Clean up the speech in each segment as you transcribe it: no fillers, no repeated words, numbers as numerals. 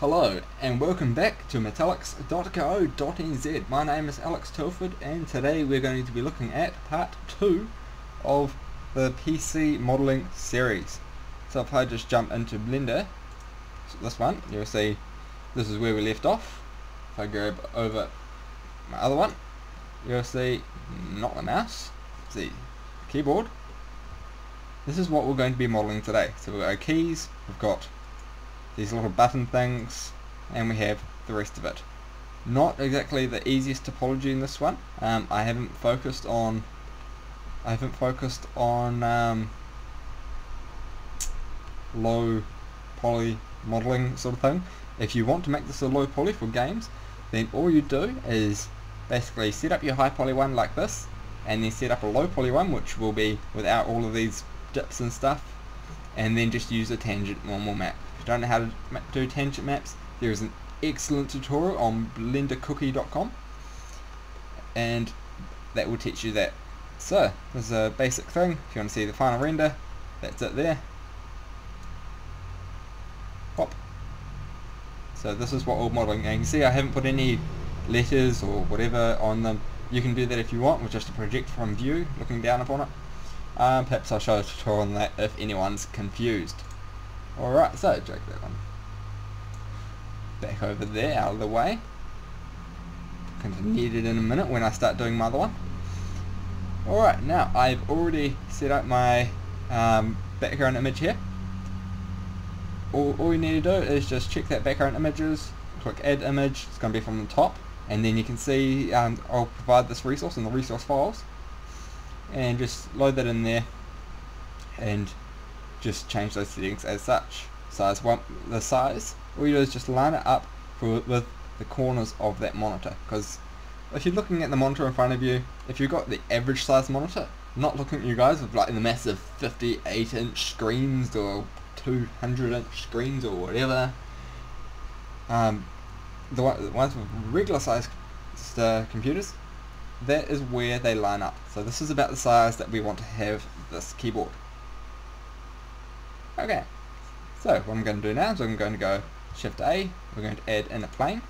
Hello and welcome back to metallics.co.nz. My name is Alex Tilford and today we're going to be looking at part 2 of the PC modelling series. So if I just jump into Blender, so this one, you'll see this is where we left off. If I grab over my other one, you'll see not the mouse, the keyboard. This is what we're going to be modelling today. So we've got our keys, we've got these little button things, and we have the rest of it. Not exactly the easiest topology in this one. I haven't focused on low poly modeling sort of thing. If you want to make this a low poly for games, then all you do is basically set up your high poly one like this, and then set up a low poly one which will be without all of these dips and stuff, and then just use a tangent normal map. If you don't know how to do tangent maps, there is an excellent tutorial on blendercookie.com, and that will teach you that. So there's a basic thing. If you want to see the final render, that's it there. Pop. So this is what we're modeling, and you can see I haven't put any letters or whatever on them. You can do that if you want with just a project from view looking down upon it. Perhaps I'll show a tutorial on that if anyone's confused. Alright, so drag that one back over there, out of the way. Going to need it in a minute when I start doing my other one. Alright, now I've already set up my background image here. All you need to do is just check that background images, click add image, it's going to be from the top, and then you can see I'll provide this resource in the resource files, and just load that in there and just change those settings as such. The size, all you do is just line it up with the corners of that monitor, because if you're looking at the monitor in front of you, if you've got the average size monitor, not looking at you guys with like the massive 58-inch screens or 200-inch screens or whatever, the ones with regular size computers, that is where they line up. So this is about the size that we want to have this keyboard. Okay, so what I'm going to do now is I'm going to go Shift A, we're going to add in a plane,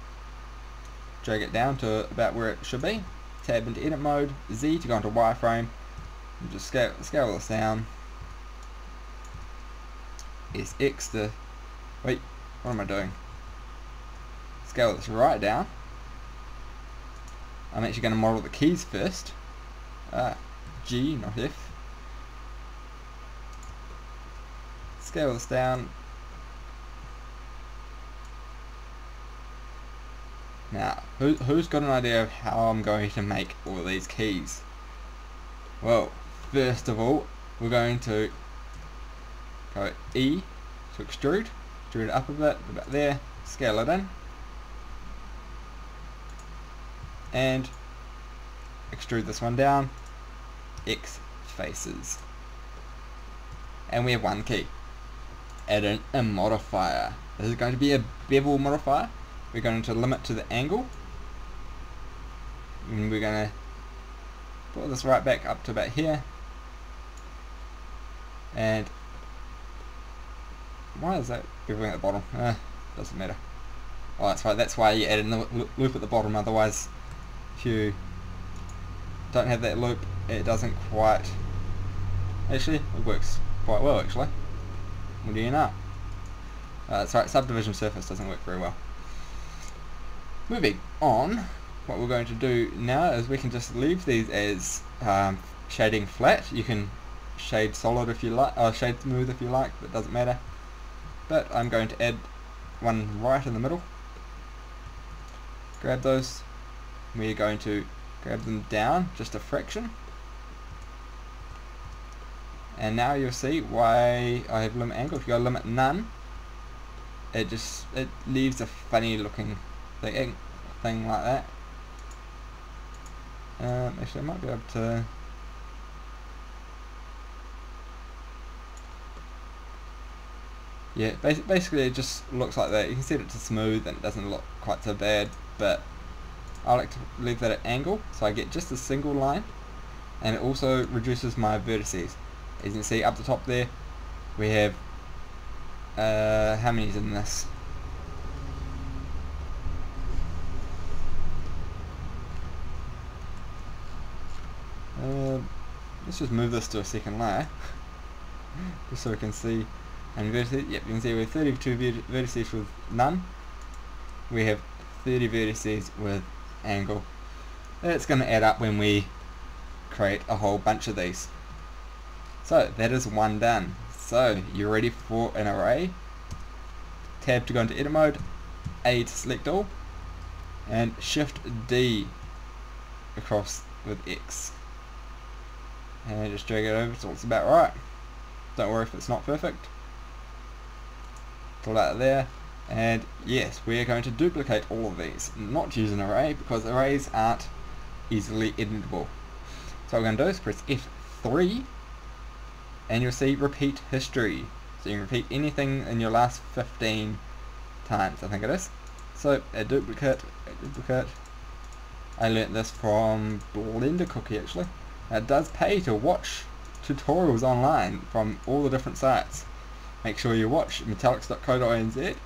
drag it down to about where it should be, tab into edit mode, Z to go into wireframe, and just scale this down, SX to, wait, what am I doing? Scale this right down. I'm actually going to model the keys first, G not F. Scale this down. Now, who's got an idea of how I'm going to make all these keys? Well, first of all, we're going to go E to extrude it up a bit, about there, scale it in, and extrude this one down, X faces. And we have one key. Add in a modifier. This is going to be a bevel modifier. We're going to limit to the angle, and we're going to put this right back up to about here. And why is that beveling at the bottom? Doesn't matter. Oh, that's right. That's why you add in the loop at the bottom. Otherwise, if you don't have that loop, it doesn't quite. Actually, it works quite well. Actually. What do you know? That's right, subdivision surface doesn't work very well. Moving on, what we're going to do now is we can just leave these as shading flat. You can shade solid if you like, or shade smooth if you like, but it doesn't matter. But I'm going to add one right in the middle. Grab those. We're going to grab them down just a fraction. And now you'll see why I have limit angle. If you go limit none, it leaves a funny looking thing like that. Actually, I might be able to. Yeah, basically it just looks like that. You can set it to smooth and it doesn't look quite so bad, but I like to leave that at angle so I get just a single line, and it also reduces my vertices. As you can see up the top there, we have how many is in this? Let's just move this to a second layer, just so we can see. And vertices, yep, you can see we have 32 vertices with none. We have 30 vertices with angle. It's going to add up when we create a whole bunch of these. So that is one done. So you're ready for an array. Tab to go into edit mode, A to select all, and Shift D across with X. And just drag it over till it's about right. Don't worry if it's not perfect. Pull that there. And yes, we are going to duplicate all of these, not use an array because arrays aren't easily editable. So what we're going to do is press F3 and you'll see repeat history. So you can repeat anything in your last 15 times, I think it is. So a duplicate. I learnt this from Blender Cookie actually. It does pay to watch tutorials online from all the different sites. Make sure you watch metallics.co.nz,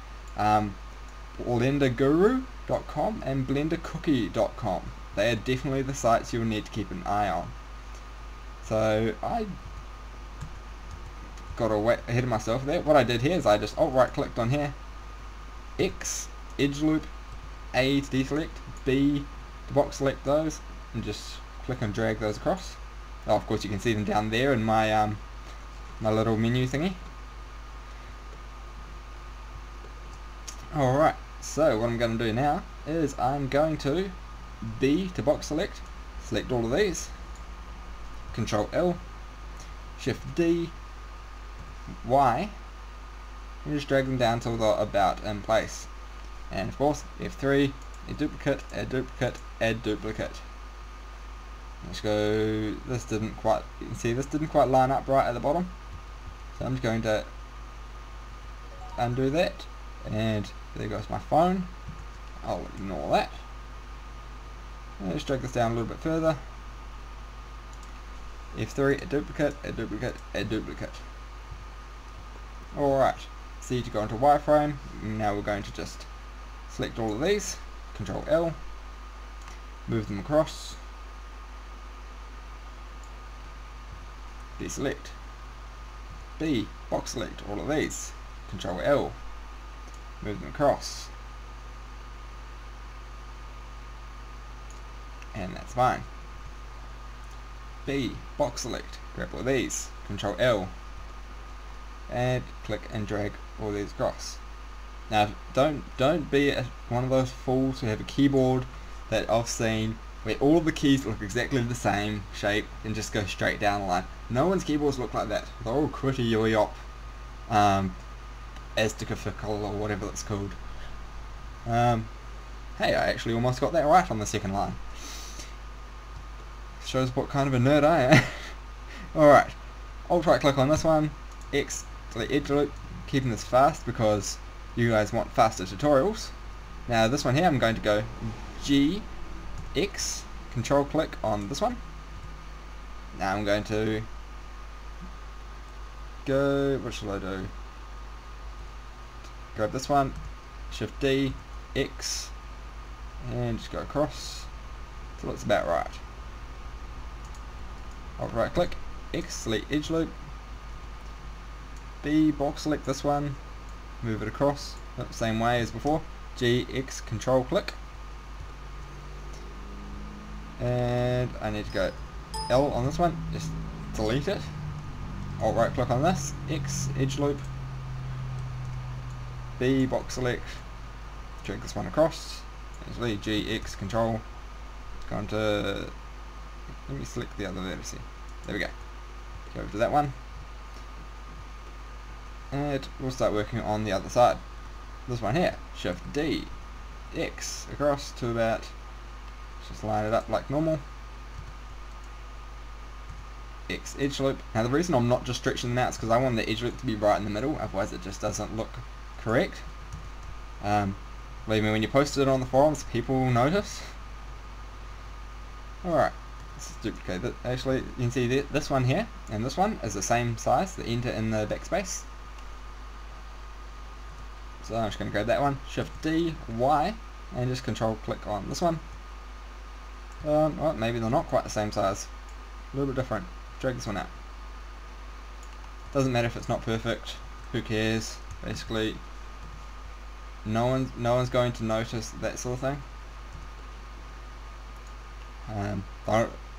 blenderguru.com and blendercookie.com. They are definitely the sites you'll need to keep an eye on. So I got ahead of myself there. What I did here is I just right clicked on here, X, edge loop, A to deselect, B to box select those, and just click and drag those across. Oh, of course you can see them down there in my my little menu thingy. Alright, so what I'm going to do now is I'm going to B to box select all of these, Control L, Shift D, Y, and just drag them down till they're about in place. And of course F3, add duplicate, add duplicate, add duplicate. Let's go, this didn't quite, you can see this didn't quite line up right at the bottom. So I'm just going to undo that, and there goes my phone. I'll ignore that. And just drag this down a little bit further. F3, a duplicate, a duplicate, a duplicate. Alright, C to go into wireframe. Now we're going to just select all of these, Control L, move them across, deselect, B, box select all of these, Control L, move them across, and that's fine. B, box select, grab all these, Control L, and click and drag all these across. Now don't be one of those fools who have a keyboard that I've seen where all of the keys look exactly the same shape and just go straight down the line. No one's keyboards look like that. They're all pretty yoyop, Aztecafical or whatever it's called. Hey, I actually almost got that right on the second line. Shows what kind of a nerd I am. Alright, Alt right click on this one, X to the edge loop, keeping this fast because you guys want faster tutorials. Now this one here I'm going to go G, X, control click on this one. Now I'm going to go, what shall I do? Grab this one, Shift D, X, and just go across till it's about right. Alt right click, X, select edge loop, B, box select this one, move it across the same way as before, G, X, control click, and I need to go L on this one, just delete it, Alt right click on this, X, edge loop, B, box select, drag this one across, actually G, X, control, go into, let me select the other vertex, there we go, go over to that one, and we'll start working on the other side. This one here, Shift D, X, across to about, just line it up like normal, X, edge loop. Now the reason I'm not just stretching them out is because I want the edge loop to be right in the middle, otherwise it just doesn't look correct. Believe me, when you post it on the forums, people will notice. Alright, let's duplicate it. Actually, you can see that this one here and this one is the same size, the enter and the backspace. So I'm just going to grab that one, Shift D, Y, and just control click on this one. Well, maybe they're not quite the same size. a little bit different. Drag this one out. Doesn't matter if it's not perfect. Who cares? Basically, no one's going to notice that sort of thing.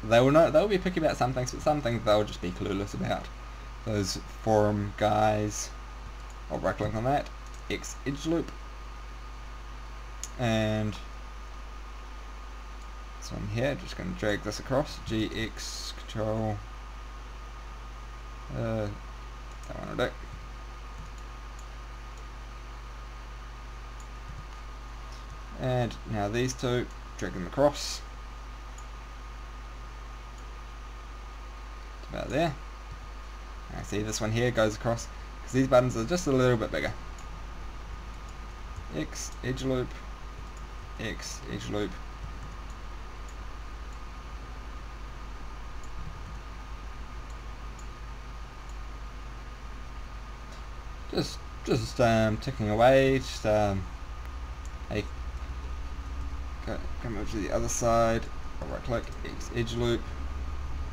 They will know. They'll be picky about some things, but some things they'll just be clueless about. Those forum guys. I'll right click on that. X edge loop. And this one here, just going to drag this across. GX control. That one will do. And now these two, drag them across. About there. Now see this one here goes across because these buttons are just a little bit bigger. X edge loop, X edge loop. Just ticking away. Just hey, come over to the other side. I'll right click X edge loop.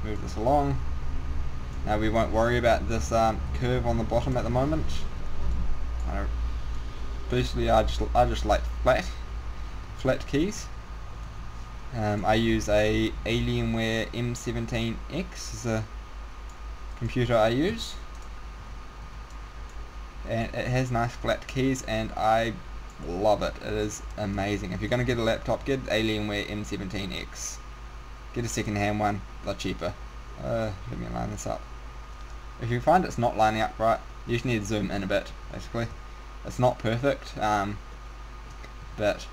Move this along. Now we won't worry about this curve on the bottom at the moment. Personally, I just like flat keys. I use a Alienware M17X is a computer I use, and it has nice flat keys, and I love it. It is amazing. If you're going to get a laptop, get Alienware M17X. Get a second-hand one, they're cheaper. Let me line this up. If you find it's not lining up right, you just need to zoom in a bit, basically. It's not perfect, but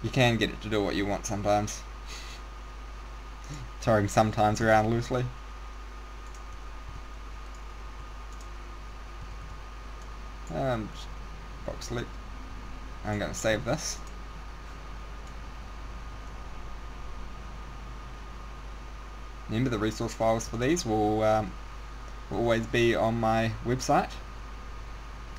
you can get it to do what you want sometimes. Throwing sometimes around loosely. Box select. I'm going to save this. Remember, the resource files for these will always be on my website.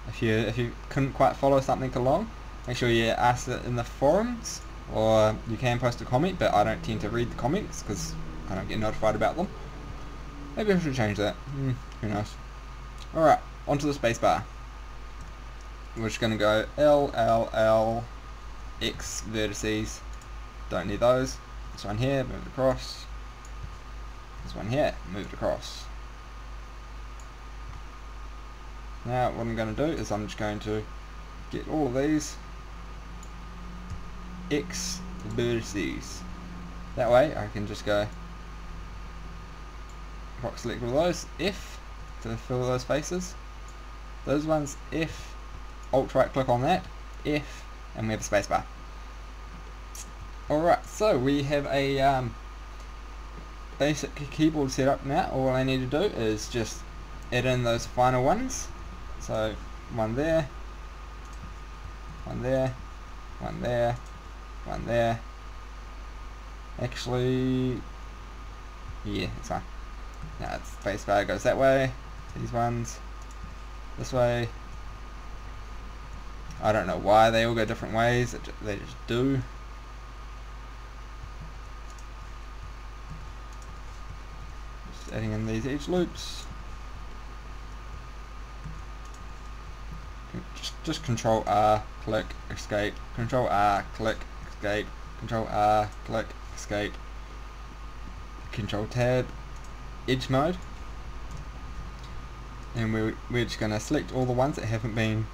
If you couldn't quite follow something along, make sure you ask it in the forums, or you can post a comment, but I don't tend to read the comments because I don't get notified about them. Maybe I should change that. Who knows? Alright, onto the spacebar. We're just going to go L, L, L, X vertices. Don't need those. This one here, move it across. This one here, move it across. Now what I'm going to do is I'm just going to get all of these X vertices. That way I can just go box select all those, F to fill those spaces. Those ones, F, alt right click on that, F, and we have a spacebar. Alright, so we have a basic keyboard setup now. All I need to do is just add in those final ones. So one there, one there, one there, one there. Actually, yeah, it's fine. Now it's spacebar goes that way. These ones this way. I don't know why they all go different ways. They just do. Just adding in these edge loops. Just Control R, click, escape. Control R, click, escape. Control R, click, escape. Control Tab, edge mode. And we're just going to select all the ones that haven't been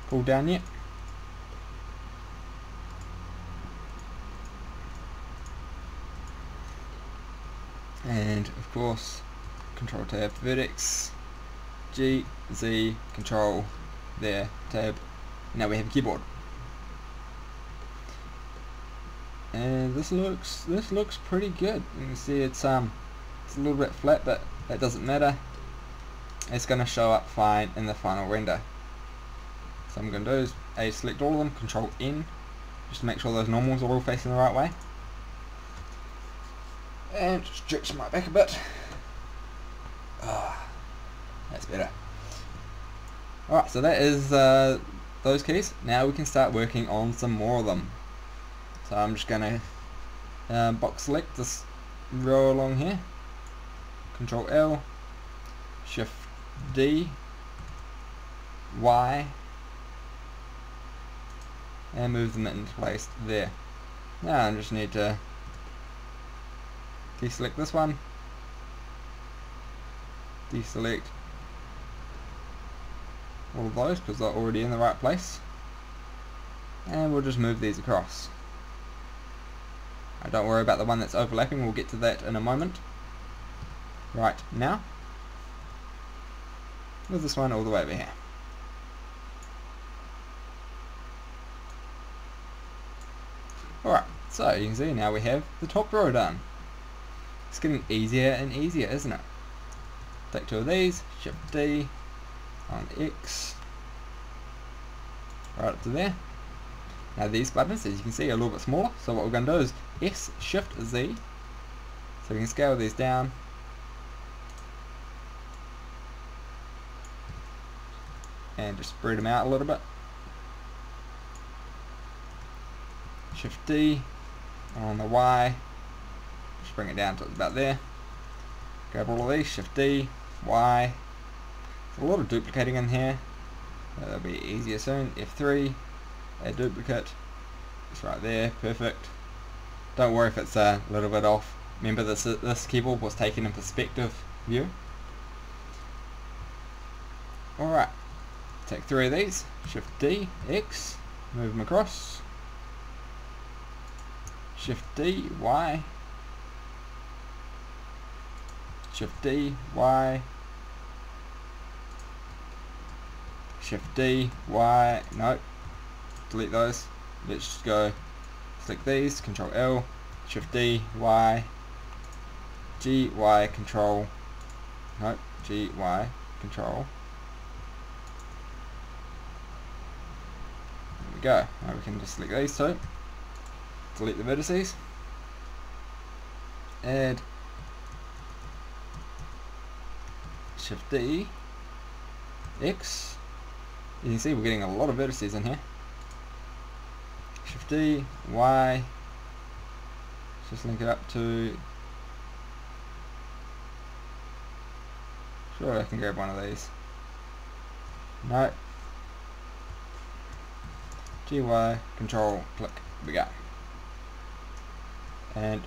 pulled down yet. And of course, Control Tab, vertex, G, Z, Control, there, Tab. Now we have a keyboard. And this looks pretty good. You can see it's a little bit flat, but that doesn't matter. It's going to show up fine in the final render. So I'm going to do is select all of them, Control N, just to make sure those normals are all facing the right way. And stretch my back a bit. That's better. Alright, so that is those keys. Now we can start working on some more of them. So I'm just going to box select this row along here. Control L, Shift D, Y, and move them into place there. Now I just need to deselect this one, deselect all of those because they're already in the right place, and we'll just move these across. Don't worry about the one that's overlapping, we'll get to that in a moment. Right, now move this one all the way over here. Alright, so you can see now we have the top row done. It's getting easier and easier, isn't it? Take two of these, Shift D, on X, right up to there. Now these buttons, as you can see, are a little bit smaller, so what we're going to do is S, Shift Z, so we can scale these down. And just spread them out a little bit. Shift D on the Y, just bring it down to about there. Grab all of these, Shift D, Y. There's a lot of duplicating in here. That'll be easier soon. F3, add duplicate. It's right there, perfect. Don't worry if it's a little bit off. Remember this keyboard was taken in perspective view. Alright, take three of these, Shift D, X, move them across. Shift D, Y, Shift D, Y, Shift D, Y, no, delete those, let's just go, select these, Control L, Shift D, Y, G, Y, Control, no, G, Y, Control, there we go. Now we can just select these two, delete the vertices, add Shift D, X, you can see we're getting a lot of vertices in here. Shift D, Y, just link it up to, sure I can grab one of these, no, G, Y, Control, click, there we go. And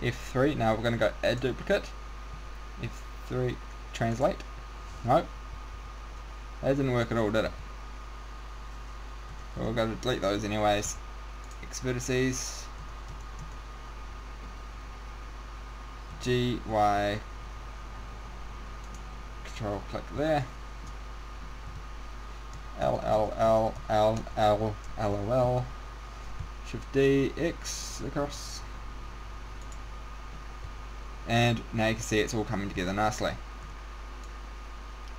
F3, now we're going to go add duplicate, F3, translate, nope, that didn't work at all, did it? So we're going to delete those anyways. X vertices, G, Y, Control, click there, L, L, L, L, L, L, L, L, Shift D, X across, and now you can see it's all coming together nicely.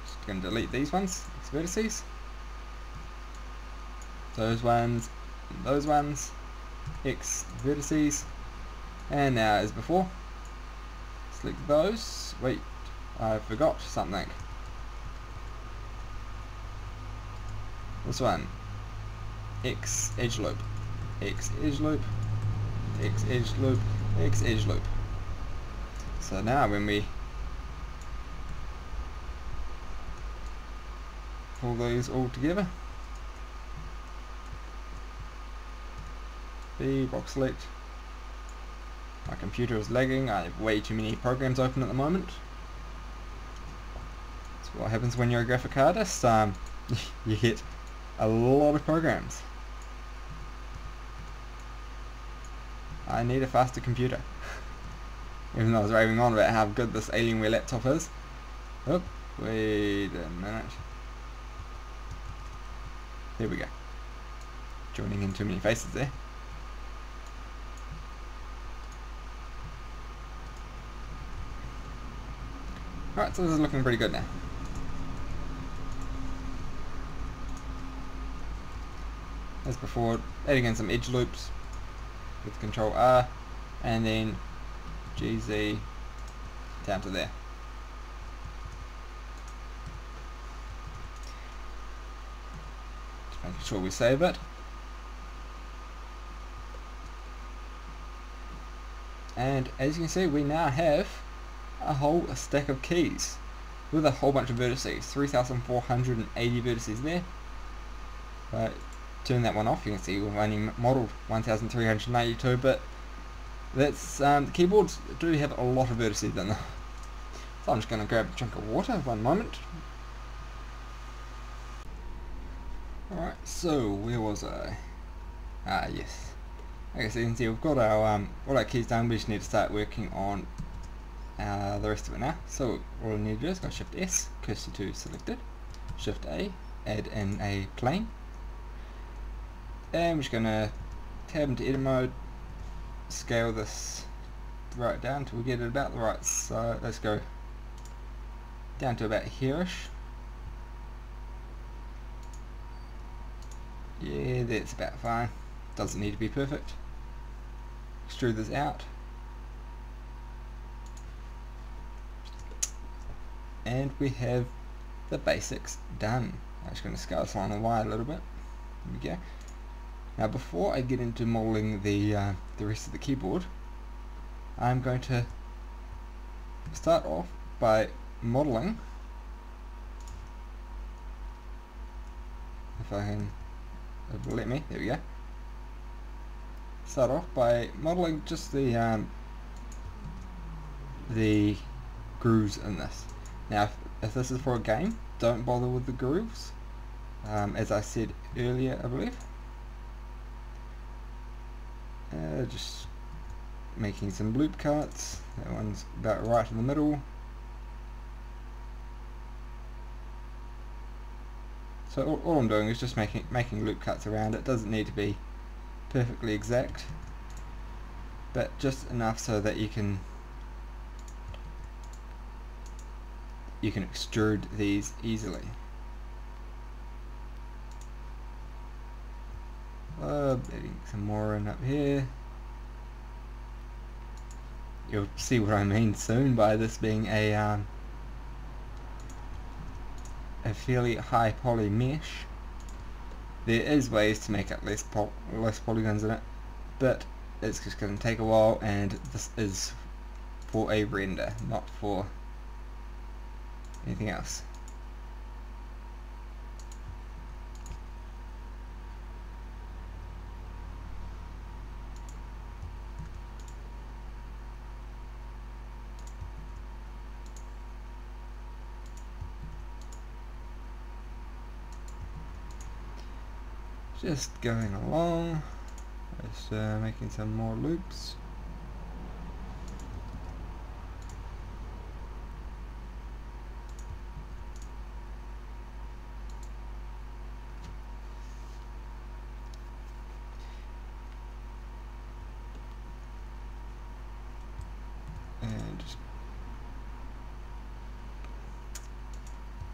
Just going to delete these ones, X vertices, those ones, X vertices, and now as before, select those, wait, I forgot something, this one, X edge loop, X edge loop, X edge loop, X edge loop. So now when we pull these all together, B, box select, my computer is lagging, I have way too many programs open at the moment. That's what happens when you're a graphic artist, you hit a lot of programs. I need a faster computer. Even though I was raving on about how good this Alienware laptop is. Oh, wait a minute. There we go. Joining in too many faces there. Alright, so this is looking pretty good now. As before, adding in some edge loops with Control R, and then GZ down to there. Just making sure we save it. and as you can see, we now have a whole stack of keys with a whole bunch of vertices, 3,480 vertices there. But turn that one off, you can see we've only modelled 1,392, but that's the keyboards do have a lot of vertices in them. So I'm just going to grab a drink of water, one moment. Alright, so where was I? Ah, yes. Okay, so you can see we've got our all our keys done. We just need to start working on the rest of it now. So all we need to do is go Shift S, cursor to selected, Shift A, add in a plane, and we're just going to tab into edit mode, scale this right down till we get it about the right. So let's go down to about here-ish. Yeah, that's about fine. Doesn't need to be perfect. Extrude this out. And we have the basics done. I'm just going to scale this along the wire a little bit. There we go. Now before I get into modelling the rest of the keyboard, I'm going to start off by modelling, if I can, it'll let me, there we go. Start off by modelling just the grooves in this. Now if this is for a game, don't bother with the grooves, as I said earlier I believe. Just making some loop cuts. That one's about right in the middle. So all I'm doing is just making loop cuts around it. Doesn't need to be perfectly exact, but just enough so that you can extrude these easily. Adding some more in up here. You'll see what I mean soon by this being a fairly high poly mesh. There is ways to make it less polygons in it, but it's just going to take a while, and this is for a render, not for anything else. Just going along, just making some more loops. And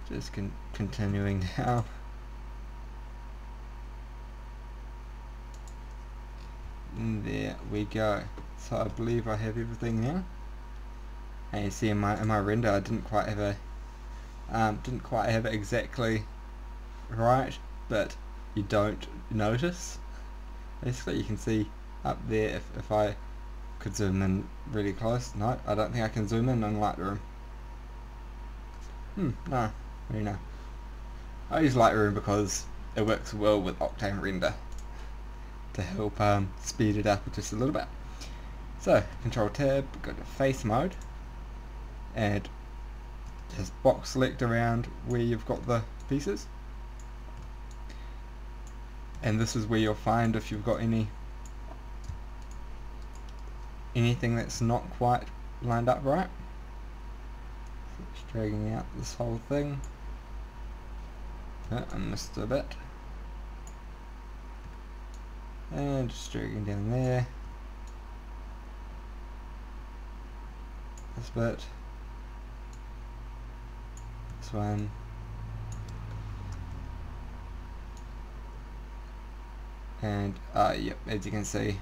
just continuing down. And there we go. So I believe I have everything now. And you see in my render I didn't quite have it exactly right, but you don't notice. Basically you can see up there, if I could zoom in really close. No, I don't think I can zoom in Lightroom. No, really no. I use Lightroom because it works well with Octane Render to help speed it up just a little bit. So Control Tab, go to Face Mode, and just box select around where you've got the pieces. And this is where you'll find if you've got anything that's not quite lined up right. So just dragging out this whole thing. Oh, I missed a bit. And just dragging down there. This bit. This one. And yep, as you can see,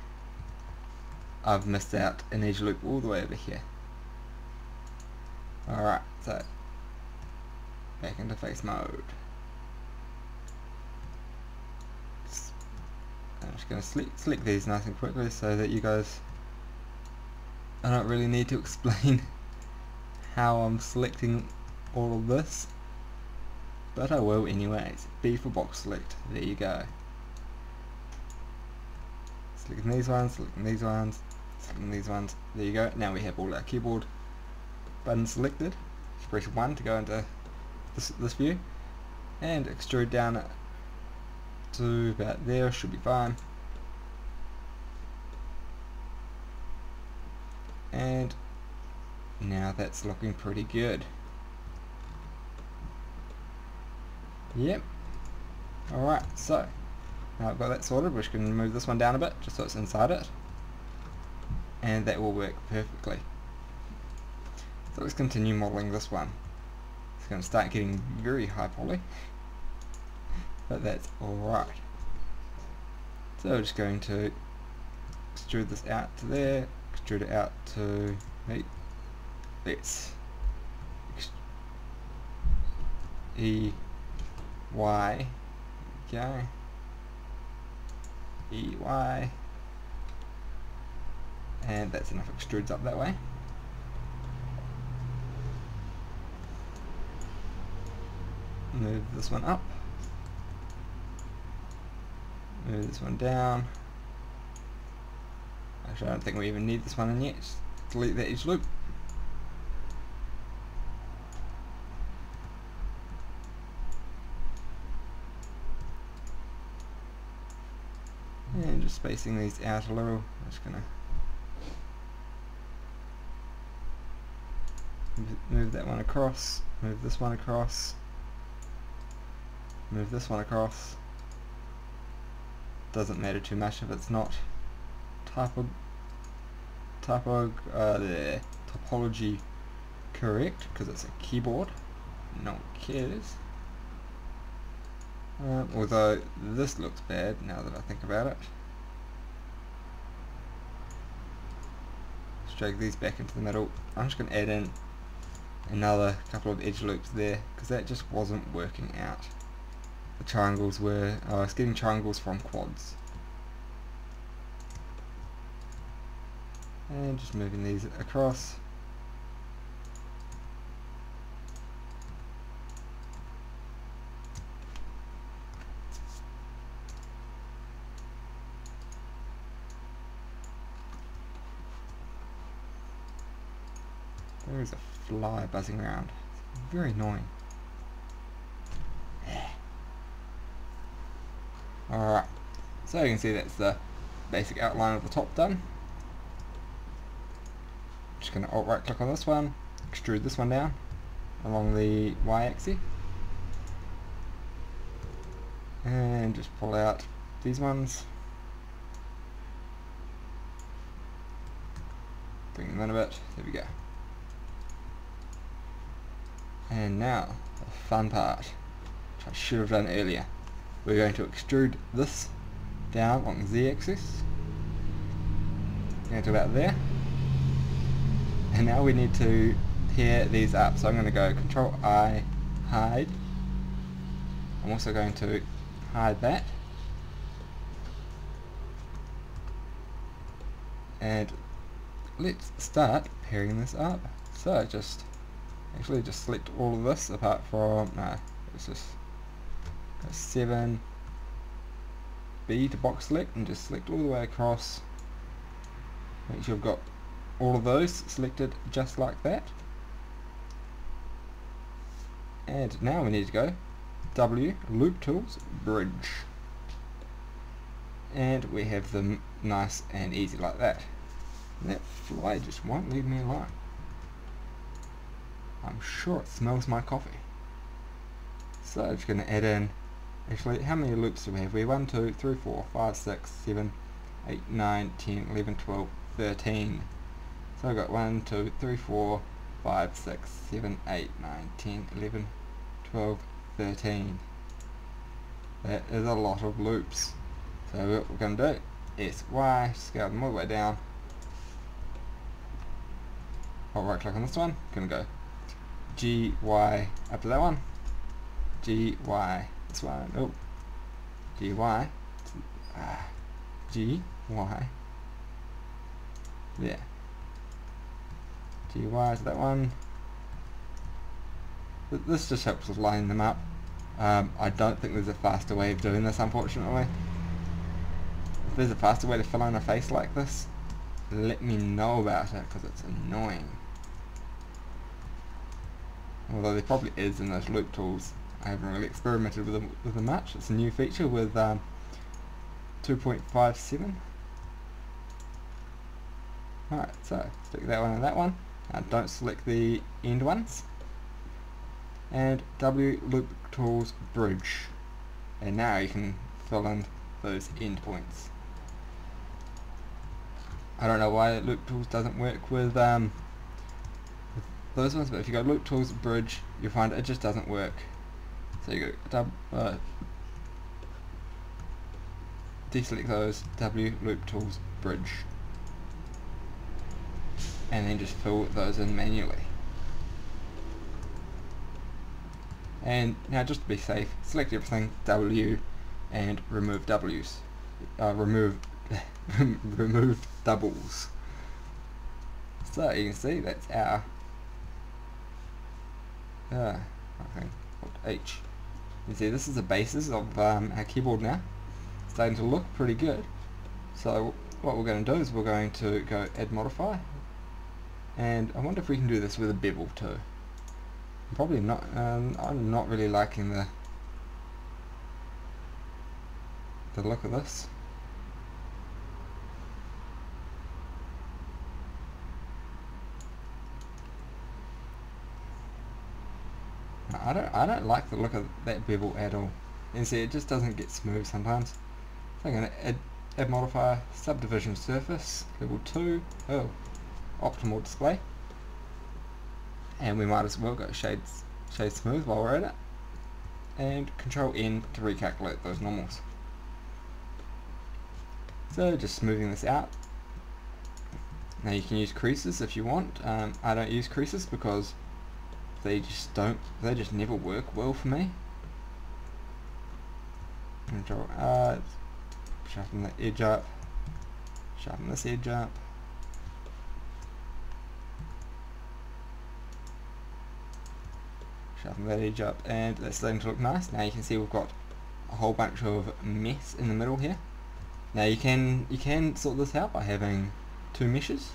I've missed out an edge loop all the way over here. Alright, so back into face mode. I'm just going to select these nice and quickly so that you guys I don't really need to explain how I'm selecting all of this, but I will anyways. B for box select, there you go. Selecting these ones, selecting these ones, selecting these ones, there you go. Now we have all our keyboard buttons selected. Just press 1 to go into this view, and extrude down to about there, should be fine. And now that's looking pretty good. Yep. Alright, so now I've got that sorted, we're just going to move this one down a bit just so it's inside it, and that will work perfectly. So let's continue modelling this one. It's going to start getting very high poly, but that's alright. So we're just going to extrude this out to there, extrude it out to, let's E, Y, okay, E, Y, and that's enough extrudes up that way. Move this one up, move this one down. Actually, I don't think we even need this one in yet. Just delete that edge loop. And just spacing these out a little. I'm just gonna move that one across, move this one across, move this one across. Doesn't matter too much if it's not topology correct, because it's a keyboard. No one cares. Although this looks bad now that I think about it. Let's drag these back into the middle. I'm just going to add in another couple of edge loops there, because that just wasn't working out. The triangles were, I was getting triangles from quads. And just moving these across. There is a fly buzzing around. It's very annoying. Alright, so you can see that's the basic outline of the top done. Just going to alt right click on this one, extrude this one down along the Y axis, and just pull out these ones, bring them in a bit, there we go. And now, the fun part, which I should have done earlier. We're going to extrude this down on the Z axis, down to about there. And now we need to pair these up. So I'm going to go Control I, hide. I'm also going to hide that. And let's start pairing this up. So just select all of this apart from, no, let's just go 7, B to box select, and just select all the way across. Make sure you've got all of those selected just like that. And now we need to go W, Loop Tools, Bridge. And we have them nice and easy like that. And that fly just won't leave me alone. I'm sure it smells my coffee. So I'm just going to add in, actually, how many loops do we have? We have 1, 2, 3, 4, 5, 6, 7, 8, 9, 10, 11, 12, 13. So I've got 1, 2, 3, 4, 5, 6, 7, 8, 9, 10, 11, 12, 13. That is a lot of loops. So what we're going to do is Y, scale them all the way down. I'll right click on this one, going to go G, Y, up to that one, G, Y, this one, oh, G, Y, G, Y, there. GUI to that one. This just helps with lining them up. I don't think there's a faster way of doing this, unfortunately. If there's a faster way to fill in a face like this, let me know about it, because it's annoying. Although there probably is in those loop tools. I haven't really experimented with them much. It's a new feature with 2.57. Alright, so stick that one and that one. Don't select the end ones. And W loop tools bridge. And now you can fill in those endpoints. I don't know why loop tools doesn't work with those ones, but if you go loop tools bridge, you'll find it just doesn't work. So you go deselect those, W loop tools bridge, and then just fill those in manually. And now, just to be safe, select everything W and remove W's. Remove doubles. So you can see that's our H. You see this is the basis of our keyboard now. It's starting to look pretty good. So what we're going to do is we're going to go add modify, and I wonder if we can do this with a bevel too. Probably not. I'm not really liking the look of this. I don't like the look of that bevel at all. And see, it just doesn't get smooth sometimes. So I'm going to add modifier, subdivision surface, level 2, optimal display. And we might as well go shade smooth while we're at it. And Control N to recalculate those normals. So just smoothing this out. Now you can use creases if you want. I don't use creases because they just never work well for me. Control R, sharpen the edge up, sharpen this edge up. Sharpen that edge up, and that's starting to look nice. Now you can see we've got a whole bunch of mess in the middle here. Now you can sort this out by having two meshes.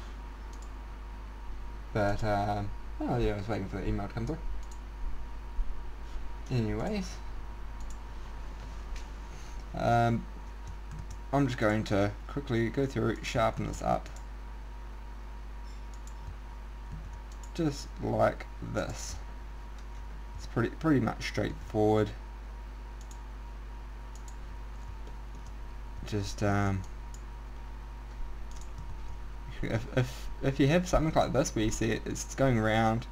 But oh yeah, I was waiting for the email to come through. Anyways, I'm just going to quickly go through, sharpen this up, just like this. It's pretty much straightforward. Just if you have something like this where you see it's going around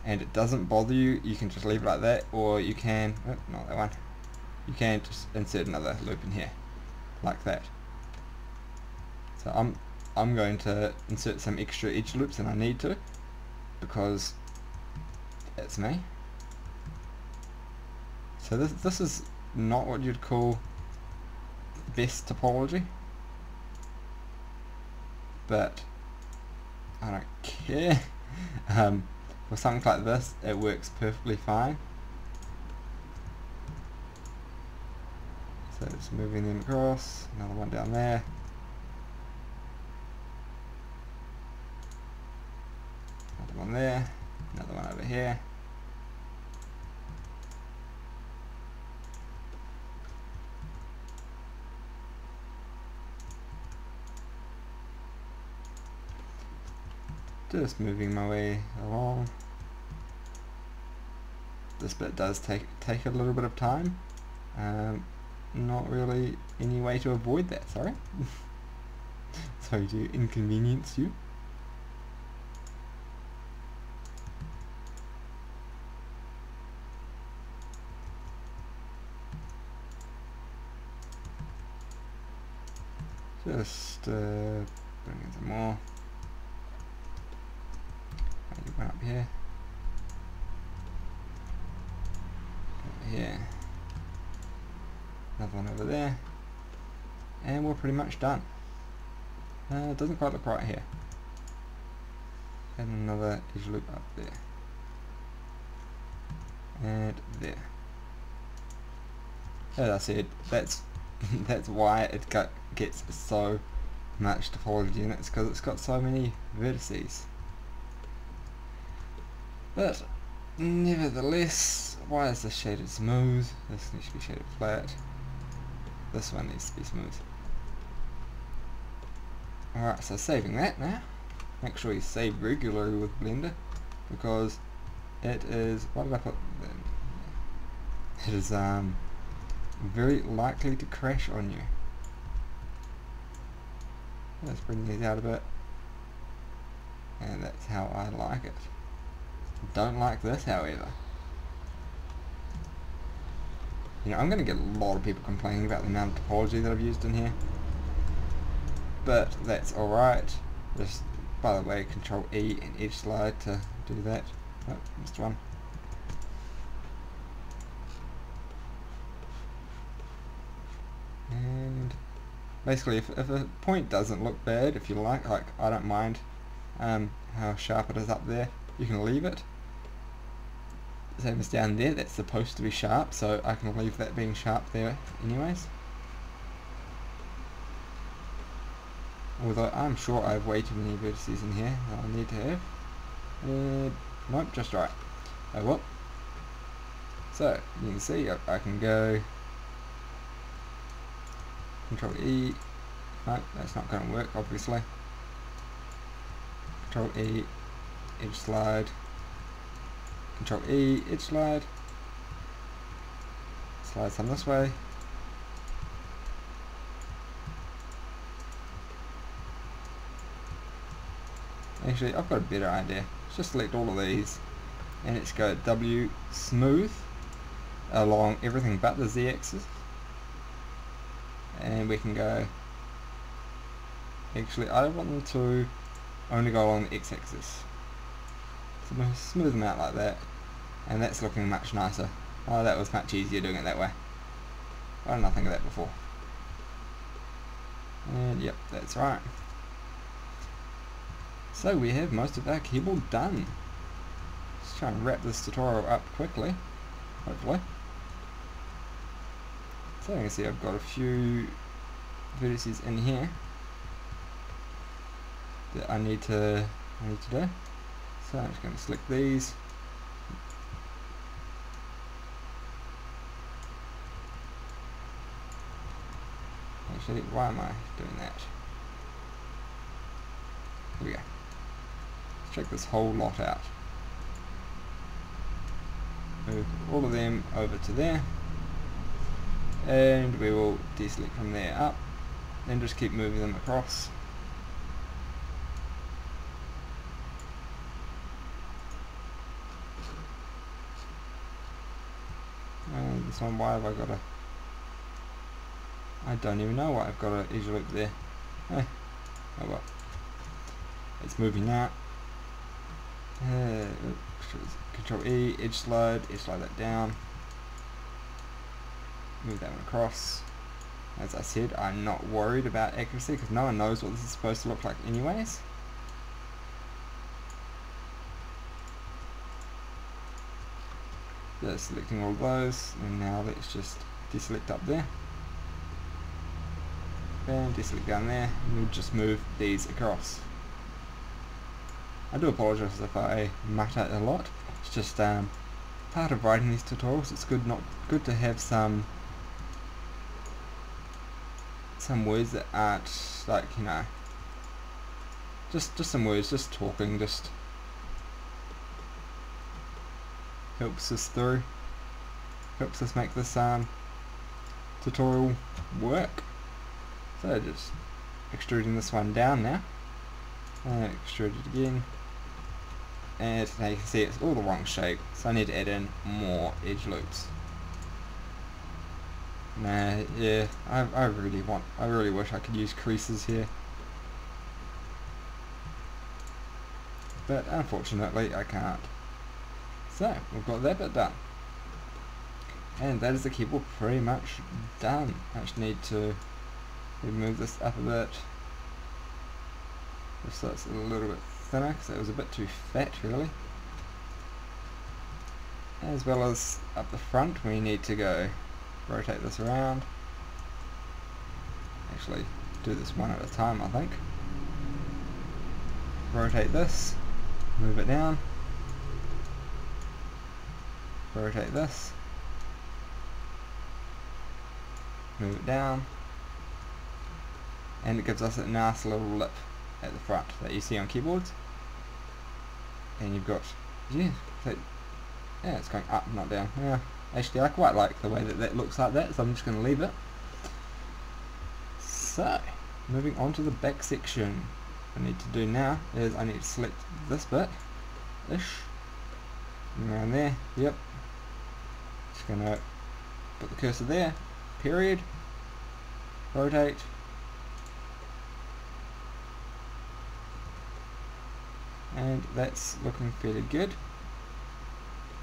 and it doesn't bother you, you can just leave it like that, or you can, not that one, you can just insert another loop in here like that. So I'm going to insert some extra edge loops, and I need to, because that's me. So this is not what you'd call best topology, but I don't care. For something like this, it works perfectly fine. So just moving them across, another one down there, another one there, another one over here. Just moving my way along. This bit does take a little bit of time. Not really any way to avoid that, sorry. Sorry to inconvenience you. Just bring in some more. One up here, over here, another one over there, and we're pretty much done. It doesn't quite look right here. add another edge loop up there, and there. As I said, that's that's why it gets so much topology in it. It's because it's got so many vertices. But nevertheless, why is this shaded smooth? This needs to be shaded flat. This one needs to be smooth. Alright, so saving that now. Make sure you save regularly with Blender, because it is, what did I put? It is very likely to crash on you. Let's bring these out a bit, and that's how I like it. Don't like this, however. You know, I'm going to get a lot of people complaining about the amount of topology that I've used in here, but that's alright. Just, by the way, Control E and edge slide to do that. Oh, missed one. And basically, if a point doesn't look bad, if you like I don't mind how sharp it is up there, you can leave it. Same as down there, that's supposed to be sharp, so I can leave that being sharp there anyways. Although I'm sure I have way too many vertices in here that I need to have. Nope, just right. Oh well. So, you can see I can go Control E. No, that's not going to work, obviously. Control E, edge slide. Control E, edge slide. Slide some this way. Actually, I've got a better idea. Let's just select all of these, and let's go W smooth along everything but the Z-axis. And we can go, actually I want them to only go along the X-axis. So we'll smooth them out like that, and that's looking much nicer. Oh, that was much easier doing it that way. Why didn't I think of that before? And yep, that's right. So we have most of our keyboard done. Let's try and wrap this tutorial up quickly, hopefully. So you can see I've got a few vertices in here that I need to do. So I'm just going to select these. Actually, why am I doing that? Here we go. Let's check this whole lot out. Move all of them over to there, and we will deselect from there up, and just keep moving them across. And this one, why have I got a... I don't even know why I've got an edge loop there. Oh well. It's moving now. Control E, edge slide that down. Move that one across. As I said, I'm not worried about accuracy because no one knows what this is supposed to look like anyways. Just selecting all of those, and now let's just deselect up there. And deselect down there, and we'll just move these across. I do apologise if I mutter a lot. It's just part of writing these tutorials. It's good to have some words that aren't like, you know, just some words, just talking, just helps us through, helps us make this tutorial work. So just extruding this one down now, and extrude it again, and now you can see it's all the wrong shape, so I need to add in more edge loops. Nah, yeah, I really wish I could use creases here, but unfortunately I can't. So we've got that bit done, and that is the keyboard pretty much done. I just need to move this up a bit just so it's a little bit thinner because it was a bit too fat really. As well as up the front we need to go rotate this around. Actually do this one at a time I think. Rotate this, move it down, rotate this, move it down, and it gives us a nice little lip at the front that you see on keyboards. And you've got, yeah, it's going up, not down. Yeah, actually I quite like the way that that looks like that, so I'm just going to leave it. So, moving on to the back section. What I need to do now is I need to select this bit, ish, around there, yep. Just going to put the cursor there, period, rotate, and that's looking fairly good.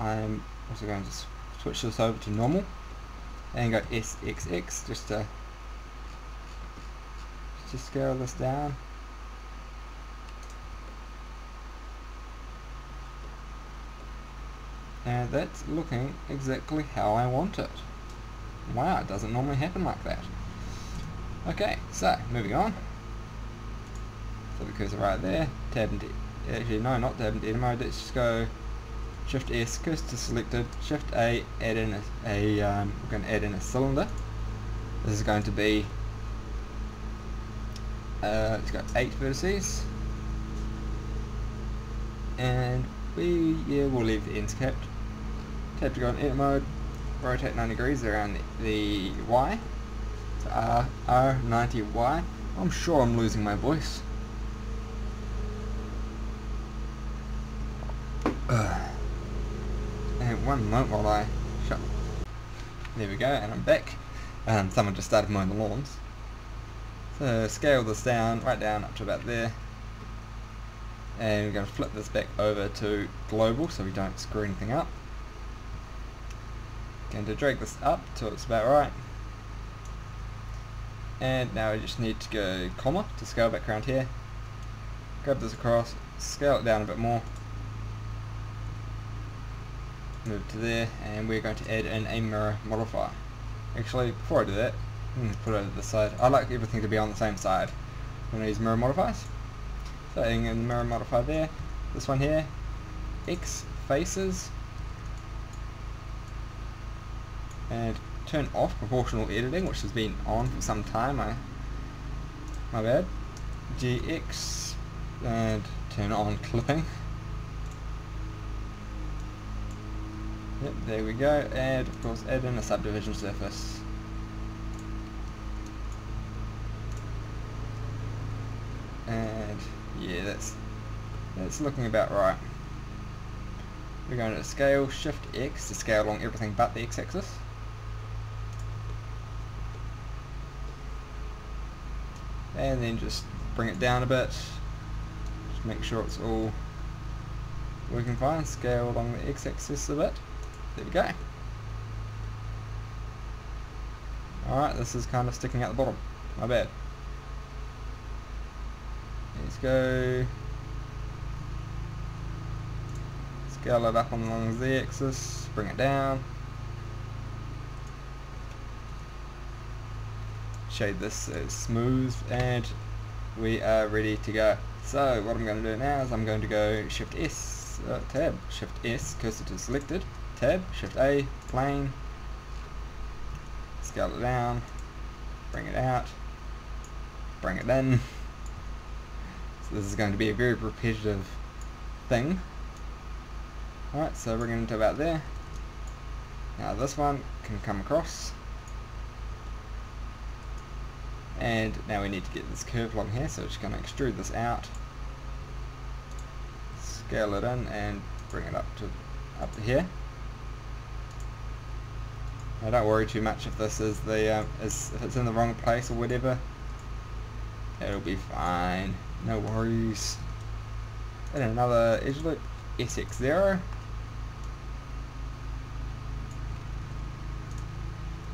I'm also going to switch this over to normal and go SXX just to scale this down. And that's looking exactly how I want it. Wow, it doesn't normally happen like that. Okay, so moving on. So the cursor right there, tab into, actually no, not tab into edit mode, let's just go Shift S, cursor selected, Shift A, add in we're going to add in a cylinder. This is going to be, it's got 8 vertices, and we'll leave the ends capped. Tab to go in edit mode, rotate 90 degrees around the Y, so R90Y. I'm sure I'm losing my voice. And one moment while I shut. There we go, and I'm back. Someone just started mowing the lawns. So scale this down, right down up to about there. And we're going to flip this back over to global so we don't screw anything up. Going to drag this up till it's about right. And now we just need to go comma to scale back around here. Grab this across, scale it down a bit more. Move to there, and we're going to add in a mirror modifier. Actually, before I do that, I'm going to put it at the side. I like everything to be on the same side when I use mirror modifiers. So adding in the mirror modifier there, this one here, X faces, and turn off proportional editing, which has been on for some time. My bad. GX, and turn on clipping. Yep, there we go, and of course add in a subdivision surface. And yeah, that's looking about right. We're going to scale Shift X to scale along everything but the X-axis. And then just bring it down a bit. Just make sure it's all working fine. Scale along the X-axis a bit. There we go. Alright, this is kind of sticking out the bottom. My bad. Let's go. Scale it up along the Z-axis. Bring it down. Shade this as smooth, and we are ready to go. So what I'm going to do now is I'm going to go Shift S, Tab, Shift S, cursor to selected. Tab, Shift A, plane, scale it down, bring it out, bring it in. So this is going to be a very repetitive thing. Alright, so bring it into about there. Now this one can come across. And now we need to get this curve along here, so we're just going to extrude this out, scale it in, and bring it up to here. Now don't worry too much if this is the if it's in the wrong place or whatever. It'll be fine. No worries. And another edge loop, SX0.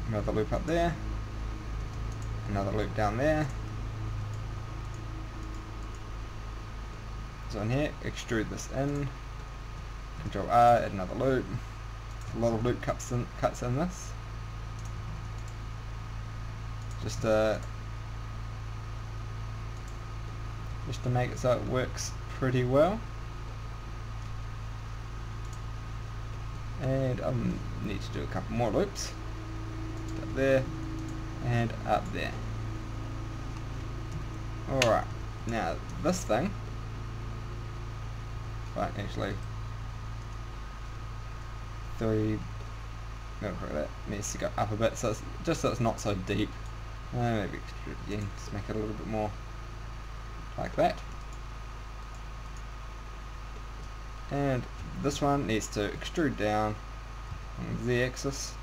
Another loop up there. Another loop down there. So in here, extrude this in, Control R, add another loop. A lot of loop cuts in this. Just to make it so it works pretty well. And I need to do a couple more loops. Up there and up there. Alright, now this thing, right, actually, that needs to go up a bit, so it's just so it's not so deep. Maybe extrude it again, just make it a little bit more like that. And this one needs to extrude down on the Z-axis.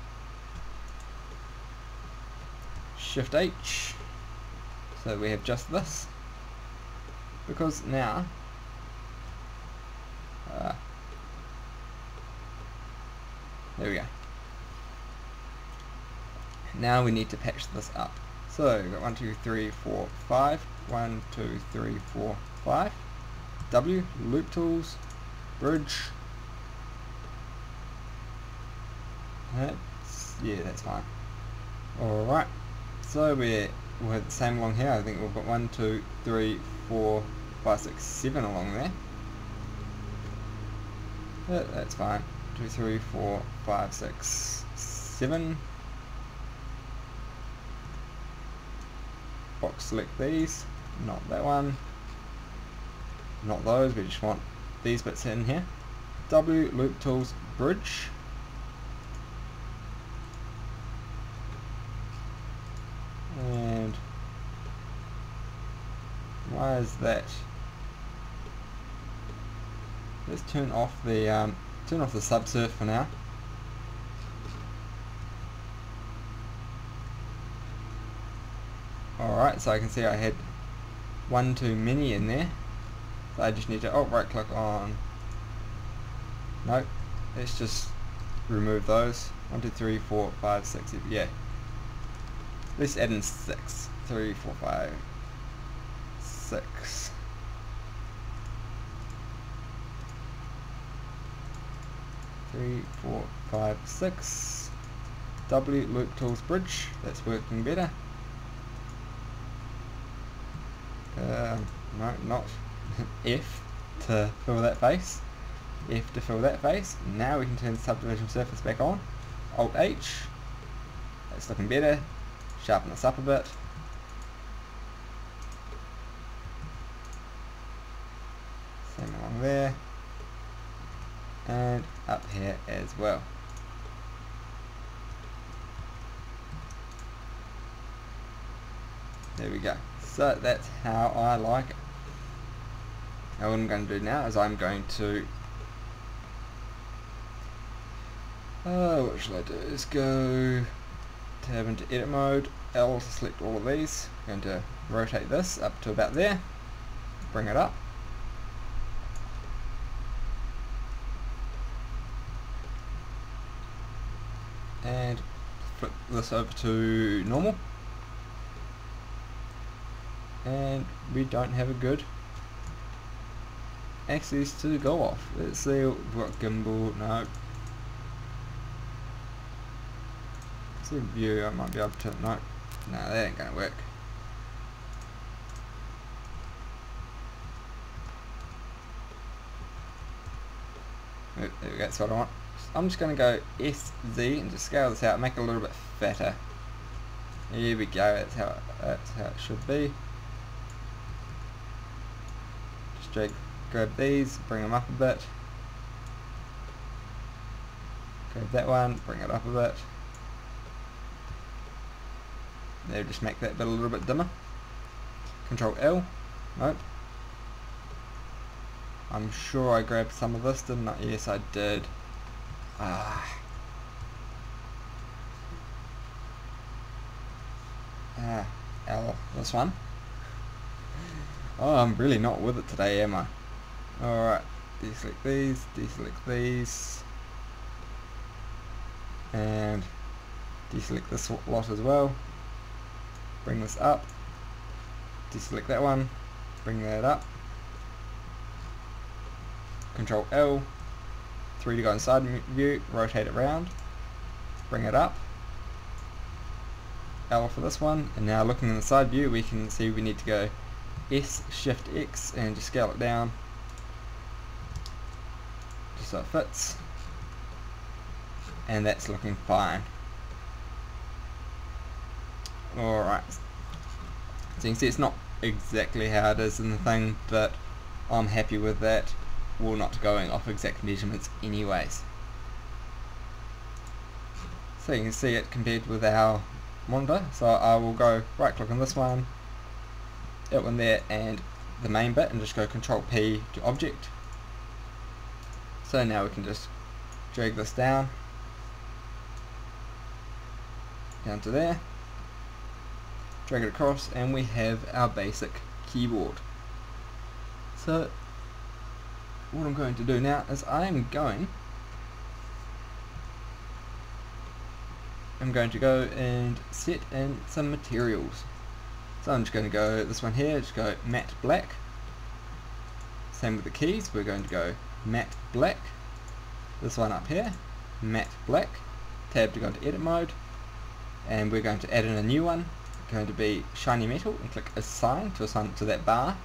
Shift H, so we have just this, because now there we go. Now we need to patch this up. So we've got 1, 2, 3, 4, 5. 1, 2, 3, 4, 5. W, loop tools, bridge. That's fine. Alright, so we'll have the same along here. I think we've got 1, 2, 3, 4, 5, 6, 7 along there. That's fine. 2, 3, 4, 5, 6, 7. Box select these, not that one, not those, we just want these bits in here. W, loop tools, bridge. And why is that? Let's turn off the subsurf for now. Alright, so I can see I had one too many in there. So I just need to right click on. Nope, let's just remove those. 1, 2, 3, 4, 5, 6, 7, yeah. Let's add in 6. 3, 4, 5, 6. Three, 4, 5, 6. W, loop tools, bridge. That's working better. No, not F to fill that face. F to fill that face. Now we can turn the subdivision surface back on. Alt H. That's looking better. Sharpen this up a bit. Same along there. And up here as well. There we go. So that's how I like it. Now what I'm going to do now is I'm going to what shall I do? Is go tab into edit mode, L to select all of these. I'm going to rotate this up to about there, bring it up. And flip this over to normal. And we don't have a good axis to go off. Let's see, we've got gimbal, no. Let's see view, I might be able to, no, that ain't gonna work. There we go, that's what I want. I'm just going to go SZ and just scale this out, make it a little bit fatter. Here we go, that's how it should be. Just grab these, bring them up a bit. Grab that one, bring it up a bit. There, just make that bit a little bit dimmer. Control L, nope. I'm sure I grabbed some of this, didn't I? Yes, I did. L, this one. Oh, I'm really not with it today, am I? Alright, deselect these, and deselect this lot as well. Bring this up, deselect that one, bring that up. Control L, 3 to go inside view, rotate it around, bring it up, L for this one, and now looking in the side view we can see we need to go S, Shift X, and just scale it down just so it fits, and that's looking fine. Alright, so you can see it's not exactly how it is in the thing, but I'm happy with that. We're not going off exact measurements anyways. So you can see it compared with our monitor. So I will go right click on this one, that one there, and the main bit, and just go Control P to object. So now we can just drag this down to there, drag it across, and we have our basic keyboard. So what I'm going to do now is I'm going to go and set in some materials. So I'm just going to go this one here, just go matte black. Same with the keys, we're going to go matte black. This one up here, matte black. Tab to go into edit mode, and we're going to add in a new one, going to be shiny metal, and click assign to assign it to that bar.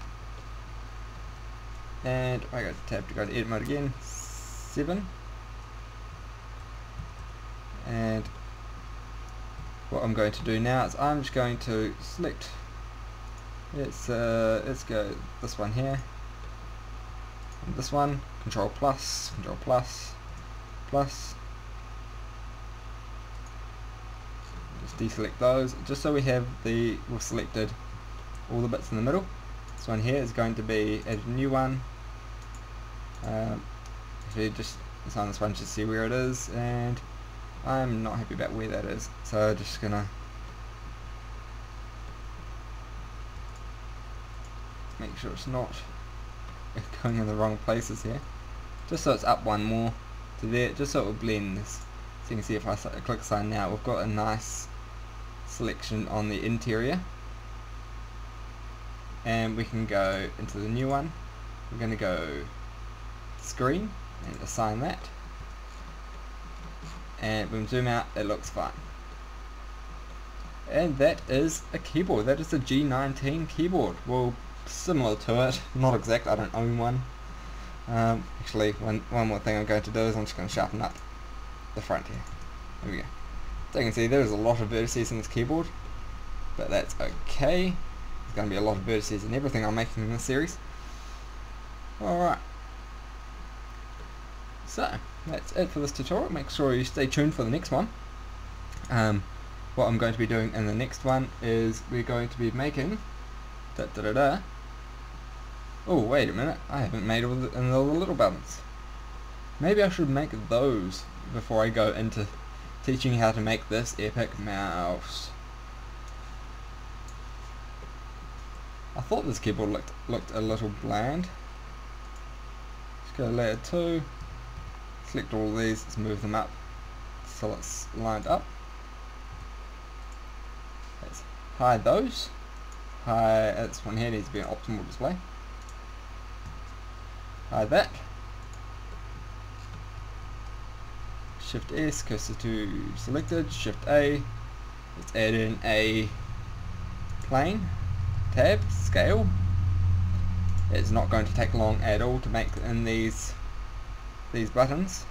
And I go to tab to go to edit mode again, 7. And what I'm going to do now is I'm just going to select, let's go this one here, and this one, Control plus, plus. Just deselect those, just so we've selected all the bits in the middle. This one here is going to be add a new one. Actually, just assign this one just to see where it is, and I'm not happy about where that is, so just gonna make sure it's not going in the wrong places here, just so it's up one more to there, just so it will blend this. So you can see if I click assign now, we've got a nice selection on the interior, and we can go into the new one. We're going to go screen and assign that, and when we zoom out it looks fine. And that is a keyboard. That is a G19 keyboard. Well, similar to it, not exact, I don't own one. Actually, one more thing I'm going to do is I'm just going to sharpen up the front here. There we go. So you can see there's a lot of vertices in this keyboard, but that's okay. There's going to be a lot of vertices in everything I'm making in this series. Alright, so that's it for this tutorial. Make sure you stay tuned for the next one. What I'm going to be doing in the next one is we're going to be making oh, wait a minute, I haven't made all the little buttons. Maybe I should make those before I go into teaching how to make this epic mouse. I thought this keyboard looked a little bland. Let's go layer 2, select all these, let's move them up so it's lined up. Let's hide those. This one here needs to be an optimal display. Hide that. Shift S, cursor to selected, Shift A. Let's add in a plane, tab, scale. It's not going to take long at all to make in these buttons.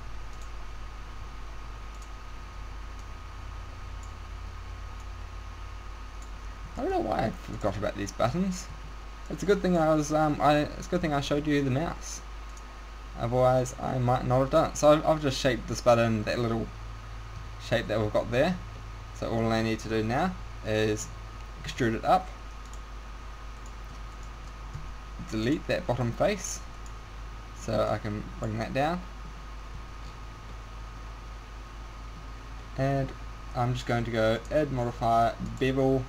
I don't know why I forgot about these buttons. It's a good thing it's a good thing I showed you the mouse. Otherwise I might not have done it. So I've just shaped this button, that little shape that we've got there. So all I need to do now is extrude it up, delete that bottom face so I can bring that down, and I'm just going to go add modifier bevel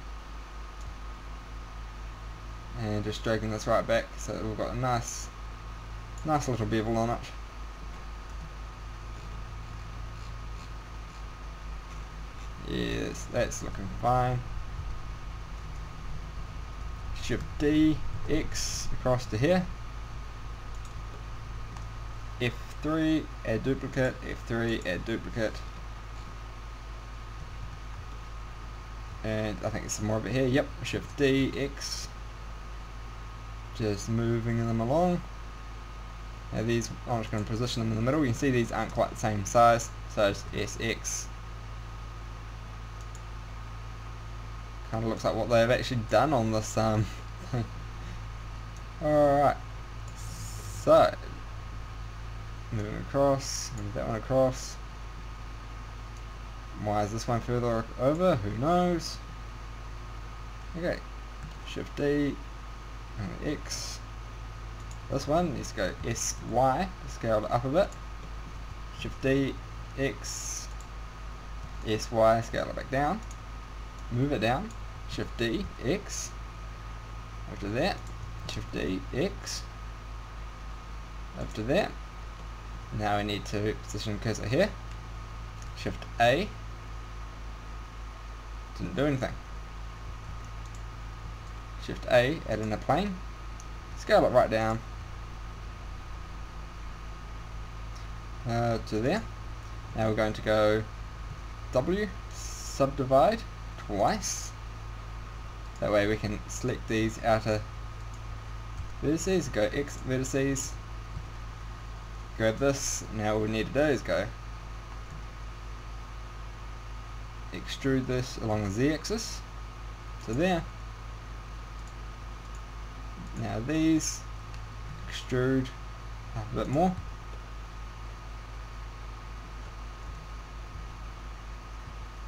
and just dragging this right back so that we've got a nice little bevel on it. Yes, that's looking fine. Shift D, X across to here. F3, add duplicate, F3, add duplicate. And I think there's some more over here. Yep, Shift D, X. Just moving them along. Now these, I'm just going to position them in the middle. You can see these aren't quite the same size, so it's SX. Kind of looks like what they've actually done on this thing. Alright, so moving across, move that one across. Why is this one further over? Who knows? Okay, Shift D, and X. This one needs to go SY to scale it up a bit. Shift D, X, SY, scale it back down. Move it down. Shift D, X. After that, Shift D, X. After that, now we need to position the cursor here. Shift A. Didn't do anything. Shift A, add in a plane. Scale it right down. To there. Now we're going to go W, subdivide twice. That way we can select these outer vertices, go X vertices, grab this. Now all we need to do is go extrude this along the Z axis to there. Now these extrude a bit more.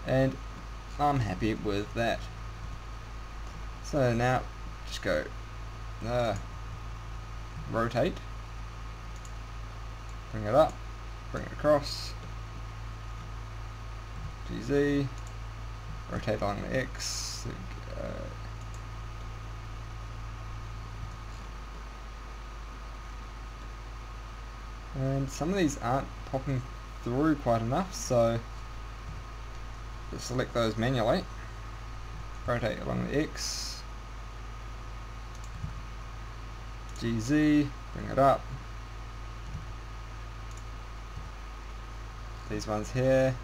And I'm happy with that. So now just go rotate, bring it up, bring it across, GZ, rotate along the X, and some of these aren't popping through quite enough, so just select those manually, rotate along the X, GZ, bring it up, these ones here,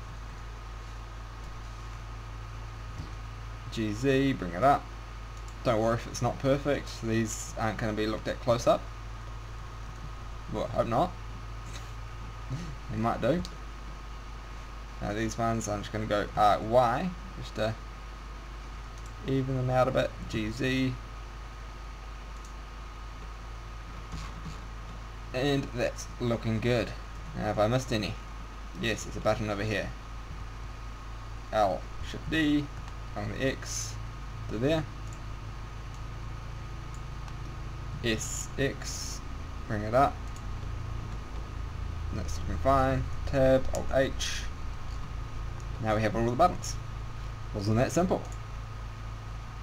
GZ, bring it up. Don't worry if it's not perfect, these aren't going to be looked at close up. Well, I hope not. They might do. Now these ones I'm just going to go Y, just to even them out a bit. GZ. And that's looking good. Now have I missed any? Yes, there's a button over here. L, Shift D, on the X, to there. S, X, bring it up. That's looking fine. Tab, Alt H. Now we have all the buttons. Wasn't that simple?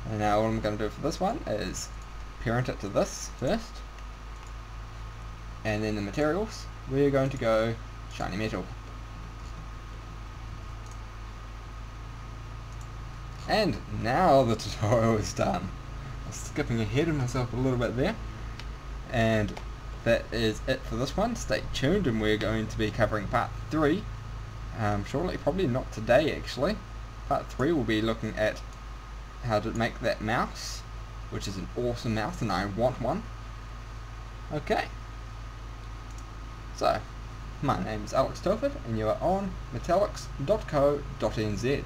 And now what I'm going to do for this one is parent it to this first. And then the materials, we're going to go shiny metal. And now the tutorial is done. I was skipping ahead of myself a little bit there. And that is it for this one. Stay tuned and we're going to be covering part 3 shortly, probably not today actually. Part 3 will be looking at how to make that mouse, which is an awesome mouse and I want one. Okay, so my name is Alex Telford and you are on metallics.co.nz.